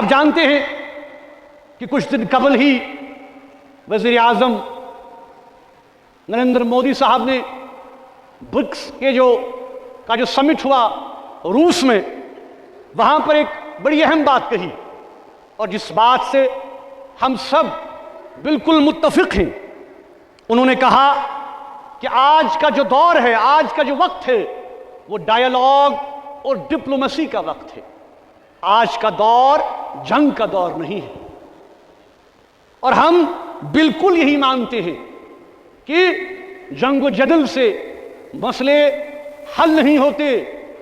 آپ جانتے ہیں کہ کچھ دن قبل ہی وزیر اعظم نریندر مودی صاحب نے برکس کے جو سمٹ ہوا روس میں، وہاں پر ایک بڑی اہم بات کہی، اور جس بات سے ہم سب بالکل متفق ہیں۔ انہوں نے کہا کہ آج کا جو دور ہے، آج کا جو وقت ہے، وہ ڈائیلاگ اور ڈپلومیسی کا وقت ہے۔ آج کا دور جنگ کا دور نہیں ہے، اور ہم بالکل یہی مانتے ہیں کہ جنگ و جدل سے مسئلے حل نہیں ہوتے،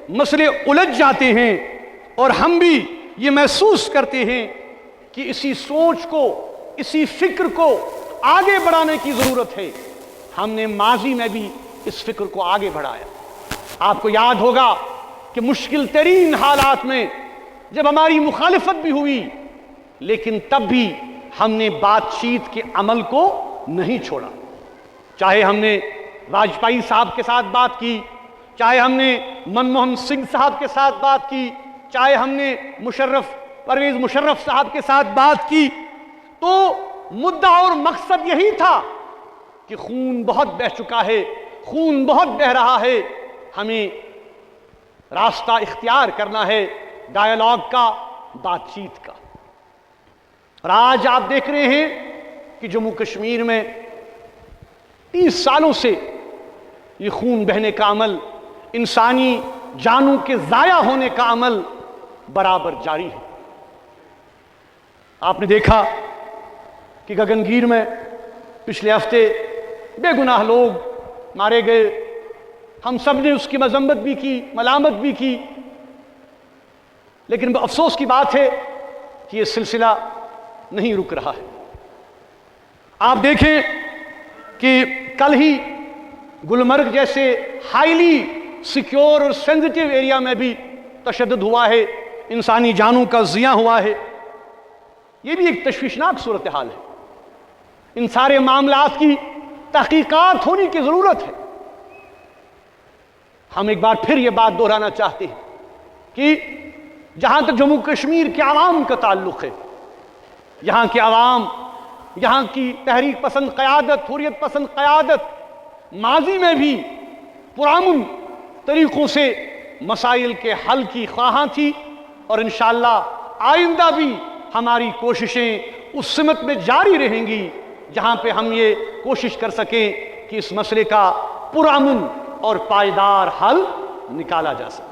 مسئلے الجھ جاتے ہیں، اور ہم بھی یہ محسوس کرتے ہیں کہ اسی سوچ کو، اسی فکر کو آگے بڑھانے کی ضرورت ہے۔ ہم نے ماضی میں بھی اس فکر کو آگے بڑھایا۔ آپ کو یاد ہوگا کہ مشکل ترین حالات میں جب ہماری مخالفت بھی ہوئی، لیکن تب بھی ہم نے بات چیت کے عمل کو نہیں چھوڑا۔ چاہے ہم نے واجپئی صاحب کے ساتھ بات کی، چاہے ہم نے منموہن سنگھ صاحب کے ساتھ بات کی، چاہے ہم نے پرویز مشرف صاحب کے ساتھ بات کی، تو مدعا اور مقصد یہی تھا کہ خون بہت بہہ چکا ہے، خون بہت بہہ رہا ہے، ہمیں راستہ اختیار کرنا ہے ڈائیلاگ کا، بات چیت کا۔ اور آج آپ دیکھ رہے ہیں کہ جموں کشمیر میں 30 سالوں سے یہ خون بہنے کا عمل، انسانی جانوں کے ضائع ہونے کا عمل برابر جاری ہے۔ آپ نے دیکھا کہ گگنگیر میں پچھلے ہفتے بے گناہ لوگ مارے گئے، ہم سب نے اس کی مذمت بھی کی، ملامت بھی کی، لیکن افسوس کی بات ہے کہ یہ سلسلہ نہیں رک رہا ہے۔ آپ دیکھیں کہ کل ہی گلمرگ جیسے ہائیلی سیکیور اور سینسٹیو ایریا میں بھی تشدد ہوا ہے، انسانی جانوں کا ضیاع ہوا ہے۔ یہ بھی ایک تشویشناک صورتحال ہے۔ ان سارے معاملات کی تحقیقات ہونے کی ضرورت ہے۔ ہم ایک بار پھر یہ بات دہرانا چاہتے ہیں کہ جہاں تک جموں کشمیر کے عوام کا تعلق ہے، یہاں کے عوام، یہاں کی تحریک پسند قیادت، حریت پسند قیادت ماضی میں بھی پرامن طریقوں سے مسائل کے حل کی خواہاں تھی، اور انشاءاللہ آئندہ بھی ہماری کوششیں اس سمت میں جاری رہیں گی جہاں پہ ہم یہ کوشش کر سکیں کہ اس مسئلے کا پرامن اور پائیدار حل نکالا جا سکے۔